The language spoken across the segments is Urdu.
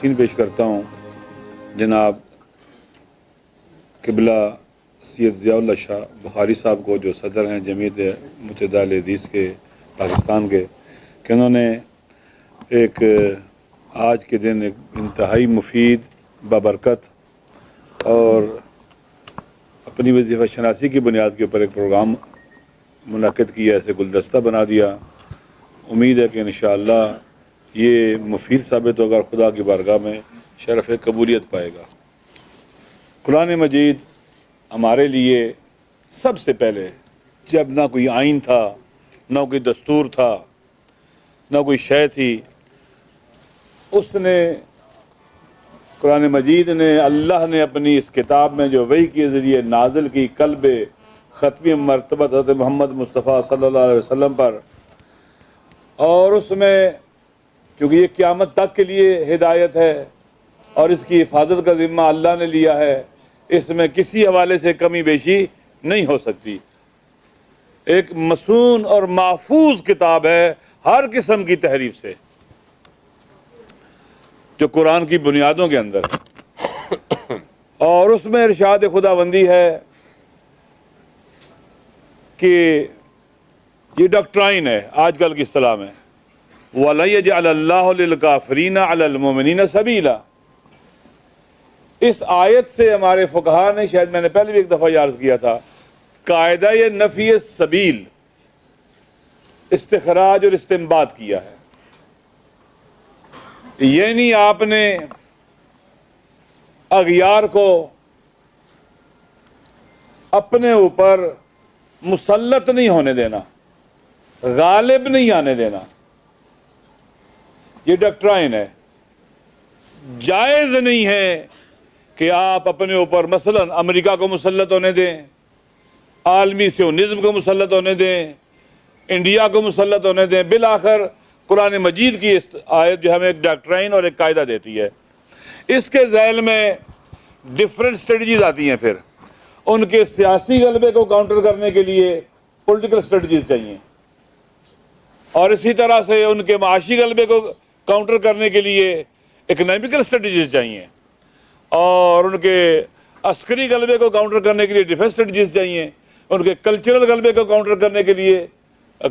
تین پیش کرتا ہوں جناب قبلہ سید ضیاء اللہ شاہ بخاری صاحب کو، جو صدر ہیں جمعیت متحدہ اہل حدیث کے پاکستان کے، کہ انہوں نے ایک آج کے دن ایک انتہائی مفید بابرکت اور اپنی وظیفہ شناسی کی بنیاد کے اوپر ایک پروگرام منعقد کیا، اسے گلدستہ بنا دیا۔ امید ہے کہ انشاءاللہ یہ مفید ثابت ہوگا، خدا کی بارگاہ میں شرف قبولیت پائے گا۔ قرآن مجید ہمارے لیے سب سے پہلے، جب نہ کوئی آئین تھا، نہ کوئی دستور تھا، نہ کوئی شے تھی، اس نے قرآن مجید نے، اللہ نے اپنی اس کتاب میں جو وحی کے ذریعے نازل کی قلب ختمی مرتبہ حضرت محمد مصطفیٰ صلی اللہ علیہ وسلم پر، اور اس میں کیونکہ یہ قیامت تک کے لیے ہدایت ہے اور اس کی حفاظت کا ذمہ اللہ نے لیا ہے، اس میں کسی حوالے سے کمی بیشی نہیں ہو سکتی۔ ایک مصون اور محفوظ کتاب ہے ہر قسم کی تحریف سے، جو قرآن کی بنیادوں کے اندر ہے، اور اس میں ارشاد خداوندی ہے کہ یہ ڈاکٹرائن ہے آج کل کی اصطلاح میں، وَلَن يَجْعَلَ اللَّهُ لِلْكَافِرِينَ عَلَى الْمُؤْمِنِينَ سَبِيلًا۔ اس آیت سے ہمارے فقہا نے، شاید میں نے پہلے بھی ایک دفعہ عرض کیا تھا، قاعدہ یہ نفی سبیل استخراج اور استنباط کیا ہے، یعنی آپ نے اغیار کو اپنے اوپر مسلط نہیں ہونے دینا، غالب نہیں آنے دینا۔ یہ ڈاکٹرائن ہے، جائز نہیں ہے کہ آپ اپنے اوپر مثلا امریکہ کو مسلط ہونے دیں، عالمی سیونزم کو مسلط ہونے دیں، انڈیا کو مسلط ہونے دیں۔ بالآخر قرآن مجید کی آیت جو ہمیں ایک ڈاکٹرائن اور ایک قاعدہ دیتی ہے، اس کے ذیل میں ڈیفرنٹ اسٹریٹجیز آتی ہیں۔ پھر ان کے سیاسی غلبے کو کاؤنٹر کرنے کے لیے پولیٹیکل اسٹریٹجیز چاہیے، اور اسی طرح سے ان کے معاشی غلبے کو کاؤنٹر کرنے کے لیے اکنامکل اسٹریٹجیز چاہیے، اور ان کے عسکری غلبے کو کاؤنٹر کرنے کے لیے ڈیفنس اسٹریٹجیز چاہیے، ان کے کلچرل غلبے کو کاؤنٹر کرنے کے لیے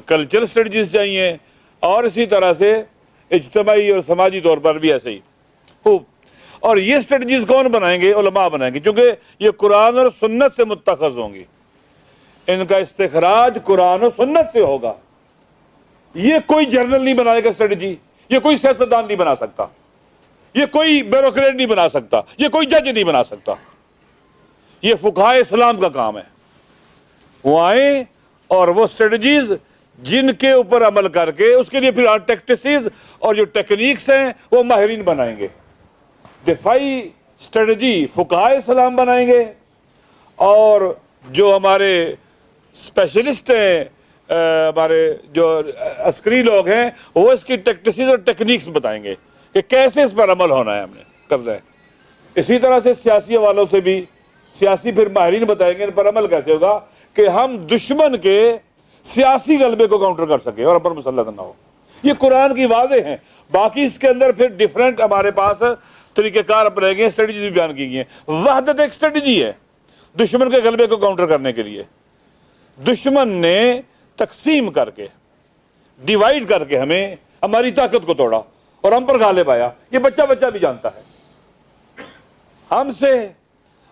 کلچرل اسٹریٹجیز چاہیے، اور اسی طرح سے اجتماعی اور سماجی طور پر بھی ایسے ہی خوب۔ اور یہ اسٹریٹجیز کون بنائیں گے؟ علماء بنائیں گے، کیونکہ یہ قرآن اور سنت سے متخذ ہوں گی، ان کا استخراج قرآن و سنت سے ہوگا۔ یہ کوئی جرنل نہیں بنائے گا اسٹریٹجی، یہ کوئی سیاستدان نہیں بنا سکتا، یہ کوئی بیوروکریٹ نہیں بنا سکتا، یہ کوئی جج نہیں بنا سکتا۔ یہ فقہائے اسلام کا کام ہے، وہ آئیں اور وہ اسٹریٹجیز جن کے اوپر عمل کر کے اس کے لیے پھر ٹیکٹسز اور جو ٹیکنیکس ہیں وہ ماہرین بنائیں گے۔ دفاعی اسٹریٹجی فقہائے اسلام بنائیں گے، اور جو ہمارے اسپیشلسٹ ہیں، ہمارے جو عسکری لوگ ہیں، وہ اس کی ٹیکٹسز اور ٹیکنیکس بتائیں گے کہ کیسے اس پر عمل ہونا ہے، ہم نے کرنا ہے۔ اسی طرح سے سیاسی حوالوں سے بھی سیاسی پھر ماہرین بتائیں گے ان پر عمل کیسے ہوگا کہ ہم دشمن کے سیاسی غلبے کو کاؤنٹر کر سکیں اور ہم پر مسلط نہ ہو۔ یہ قرآن کی واضح ہیں، باقی اس کے اندر پھر ڈیفرنٹ ہمارے پاس طریقہ کار اپنائے گئے، اسٹریٹجیز بھی بیان کی گئی ہیں۔ وحدت ایک اسٹریٹجی ہے دشمن کے غلبے کو کاؤنٹر کرنے کے لیے۔ دشمن نے تقسیم کر کے، ڈیوائیڈ کر کے ہمیں، ہماری طاقت کو توڑا اور ہم پر غالب آیا۔ یہ بچہ بچہ بھی جانتا ہے، ہم سے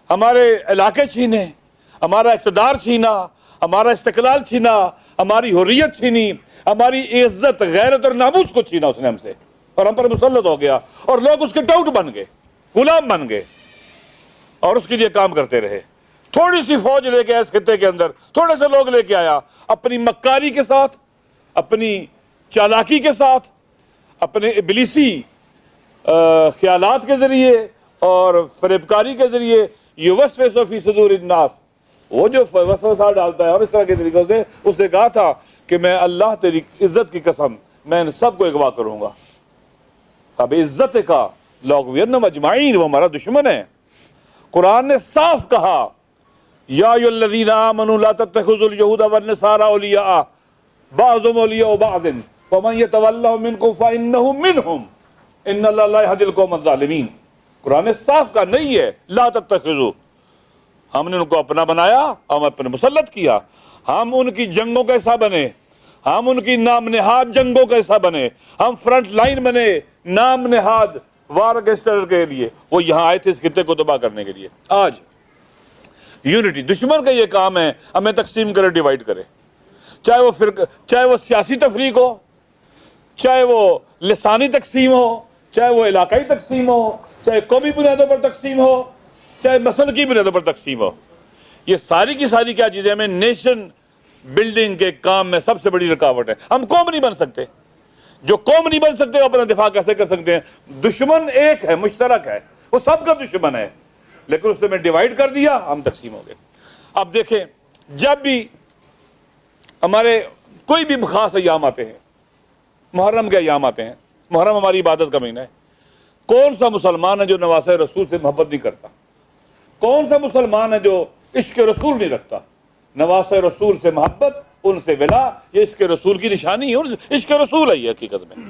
ہمارے علاقے چھینے، ہمارا اقتدار چھینا، ہمارا استقلال چھینا، ہماری حریت چھینی، ہماری عزت، غیرت اور ناموس کو چھینا اس نے ہم سے، اور ہم پر مسلط ہو گیا، اور لوگ اس کے ٹاؤٹ بن گئے، غلام بن گئے، اور اس کے لیے کام کرتے رہے۔ تھوڑی سی فوج لے کے آیا اس خطے کے اندر، تھوڑے سے لوگ لے کے آیا، اپنی مکاری کے ساتھ، اپنی چالاکی کے ساتھ، اپنے ابلیسی خیالات کے ذریعے اور فریبکاری کے ذریعے، یوسوس فی صدور الناس، وہ جو وسوسہ ڈالتا ہے، اور اس طرح کے طریقوں سے اس نے کہا تھا کہ میں اللہ تیری عزت کی قسم میں ان سب کو اغوا کروں گا۔ اب عزت کا لوگ مجمعین، وہ ہمارا دشمن ہے۔ قرآن نے صاف کہا، یا ایھا الذین آمنوا لا تتخذوا اليہود والنصارى اولیاء بعضهم اولیاء بعض ومن یتولہم منکم فانہ منہم۔ ان اللہ لا یہدی القوم الظالمین، قرآن نے صاف کہا نہیں ہے لا تتخذوا، ہم نے ان کو اپنا بنایا، ہم اپنے مسلط کیا، ہم ان کی جنگوں کا حصہ بنے، ہم ان کی نام نہاد جنگوں کا حصہ بنے، ہم فرنٹ لائن بنے نام نہاد وار اگینسٹ کے لیے۔ وہ یہاں آئے تھے اس خطے کو تباہ کرنے کے لیے۔ آج یونٹی، دشمن کا یہ کام ہے ہمیں تقسیم کرے، ڈیوائیڈ کرے، چاہے وہ سیاسی تفریق ہو، چاہے وہ لسانی تقسیم ہو، چاہے وہ علاقائی تقسیم ہو، چاہے قومی بنیادوں پر تقسیم ہو، چاہے مسلکی بنیادوں پر تقسیم ہو۔ یہ ساری کی ساری کیا چیزیں ہمیں نیشن بلڈنگ کے کام میں سب سے بڑی رکاوٹ ہے۔ ہم قوم نہیں بن سکتے، جو قوم نہیں بن سکتے وہ اپنا دفاع کیسے کر سکتے ہیں؟ دشمن ایک ہے، مشترک ہے، وہ سب کا دشمن ہے، لیکن اس سے میں ڈیوائیڈ کر دیا، ہم تقسیم ہو گئے۔ اب دیکھیں، جب بھی ہمارے کوئی بھی خاص ایام آتے ہیں، محرم کے ایام آتے ہیں، محرم ہماری عبادت کا مہینہ ہے، کون سا مسلمان ہے جو نواسہ رسول سے محبت نہیں کرتا؟ کون سا مسلمان ہے جو عشق رسول نہیں رکھتا؟ نواسہ رسول سے محبت، ان سے ولا، یہ عشق رسول کی نشانی ہے، عشق رسول ہے یہ حقیقت میں۔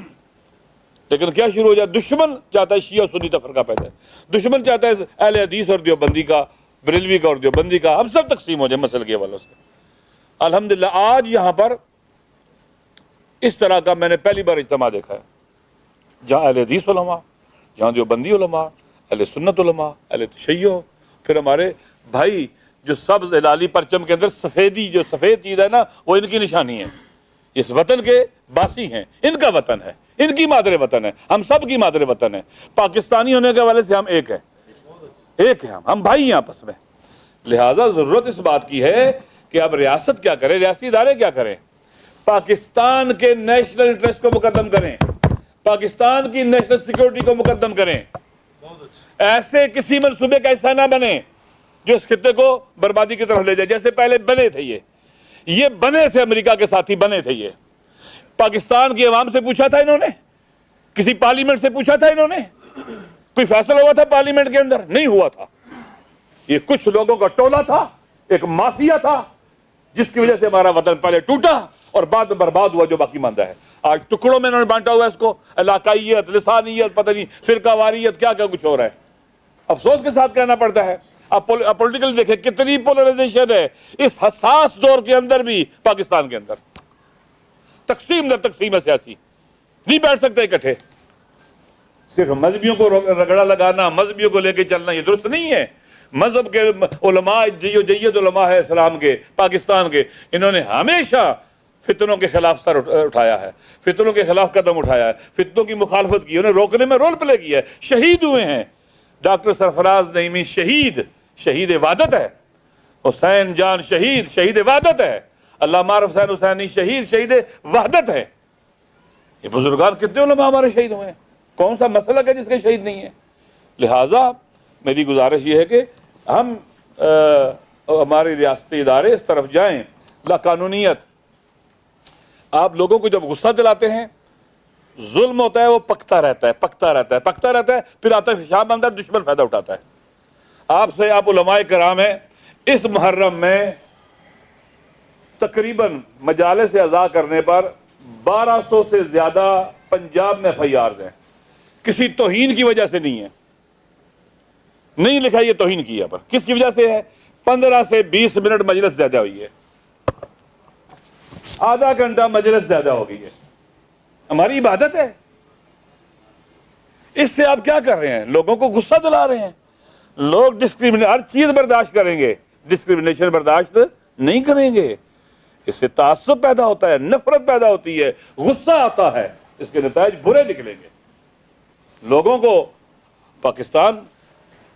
لیکن کیا شروع ہو جائے؟ دشمن چاہتا ہے شیعہ سنی تفرقہ پیدا ہے، دشمن چاہتا ہے اہل حدیث اور دیوبندی کا، بریلوی کا اور دیوبندی کا، ہم سب تقسیم ہو جائے مسئلے کے حوالے سے۔ الحمدللہ آج یہاں پر اس طرح کا میں نے پہلی بار اجتماع دیکھا ہے، جہاں اہل حدیث علماء، جہاں دیوبندی علماء، اہل سنت علماء، اہل تشیع، پھر ہمارے بھائی جو سبز ہلالی پرچم کے اندر سفیدی، جو سفید چیز ہے نا، وہ ان کی نشانی ہے، اس وطن کے باسی ہیں، ان کا وطن ہے، ان کی مادر وطن ہے، ہم سب کی مادر وطن ہے۔ پاکستانی ہونے کے حوالے سے ہم ایک ہیں، ایک ہیں، ہم بھائی ہیں آپس میں۔ لہٰذا ضرورت اس بات کی ہے کہ اب ریاست کیا کرے، ریاستی ادارے کیا کریں؟ پاکستان کے نیشنل انٹرسٹ کو مقدم کریں، پاکستان کی نیشنل سیکورٹی کو مقدم کریں، ایسے کسی منصوبے کا حصہ نہ بنے جو اس خطے کو بربادی کی طرف لے جائے، جیسے پہلے بنے تھے یہ بنے تھے، امریکہ کے ساتھی بنے تھے۔ یہ پاکستان کی عوام سے پوچھا تھا انہوں نے؟ کسی پارلیمنٹ سے پوچھا تھا انہوں نے؟ کوئی فیصلہ ہوا تھا پارلیمنٹ کے اندر؟ نہیں ہوا تھا۔ یہ کچھ لوگوں کا ٹولہ تھا، ایک مافیا تھا، جس کی وجہ سے ہمارا وطن پہلے ٹوٹا اور بعد میں برباد ہوا جو باقی ماندہ ہے۔ آج ٹکڑوں میں انہوں نے بانٹا ہوا ہے اس کو، علاقائیت، لسانیت، پتہ نہیں فرقہ واریت، کیا کیا کچھ ہو رہا ہے۔ افسوس کے ساتھ کہنا پڑتا ہے، اب پولیٹیکل دیکھیں کتنی پولرائزیشن ہے اس حساس دور کے اندر بھی۔ پاکستان کے اندر تقسیم در تقسیم ہے، سیاسی نہیں بیٹھ سکتے اکٹھے۔ صرف مذہبیوں کو رگڑا لگانا، مذہبیوں کو لے کے چلنا، یہ درست نہیں ہے۔ مذہب کے علماء، جید علماء ہے اسلام کے، پاکستان کے، انہوں نے ہمیشہ فتنوں کے خلاف سر اٹھایا ہے، فتنوں کے خلاف قدم اٹھایا ہے، فتنوں کی مخالفت کی، انہیں روکنے میں رول پلے کیا ہے، شہید ہوئے ہیں۔ ڈاکٹر سرفراز نعیمی شہید عبادت ہے، حسین جان شہید عبادت ہے، علامہ عارف حسین حسینی شہید وحدت ہے۔ یہ بزرگان کتنے علماء ہمارے شہید ہوئے ہیں، کون سا مسلک ہے جس کے شہید نہیں ہے؟ لہٰذا میری گزارش یہ ہے کہ ہم ہمارے ریاستی ادارے اس طرف جائیں، لا قانونیت۔ آپ لوگوں کو جب غصہ دلاتے ہیں، ظلم ہوتا ہے، وہ پکتا رہتا ہے، پھر آتا ہے شام اندر دشمن فائدہ اٹھاتا ہے۔ آپ علماء کرام ہیں، اس محرم میں تقریباً مجالس اعضاء کرنے پر 1200 سے زیادہ پنجاب میں FIRs ہیں، کسی توہین کی وجہ سے نہیں ہے، نہیں لکھا یہ توہین کی ہے، پر کس کی وجہ سے ہے؟ 15 سے 20 منٹ مجلس زیادہ ہوئی ہے، آدھا گھنٹہ مجلس زیادہ ہو گئی ہے۔ ہماری عبادت ہے، اس سے آپ کیا کر رہے ہیں؟ لوگوں کو غصہ دلا رہے ہیں۔ لوگ ہر چیز برداشت کریں گے، ڈسکریمنیشن برداشت نہیں کریں گے۔ اس سے تعصب پیدا ہوتا ہے، نفرت پیدا ہوتی ہے، غصہ آتا ہے، اس کے نتائج برے نکلیں گے۔ لوگوں کو پاکستان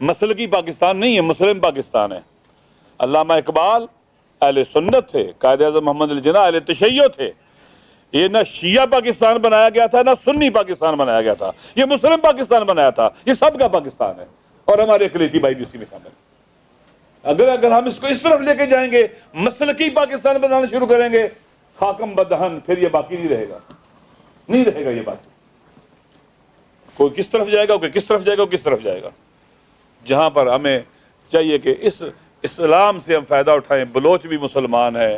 مسلکی پاکستان نہیں ہے، مسلم پاکستان ہے۔ علامہ اقبال اہل سنت تھے، قائد اعظم محمد علی جناح اہل تشیع تھے۔ یہ نہ شیعہ پاکستان بنایا گیا تھا، نہ سنی پاکستان بنایا گیا تھا، یہ مسلم پاکستان بنایا تھا، یہ سب کا پاکستان ہے، اور ہمارے اقلیتی بھائی بھی اسی میں شامل ہیں۔ اگر ہم اس کو اس طرف لے کے جائیں گے، مسلکی پاکستان بنانا شروع کریں گے، خاکم بدہن، پھر یہ باقی نہیں رہے گا یہ بات۔ کوئی کس طرف جائے گا، کوئی کس طرف جائے گا، جہاں پر ہمیں چاہیے کہ اس اسلام سے ہم فائدہ اٹھائیں۔ بلوچ بھی مسلمان ہے،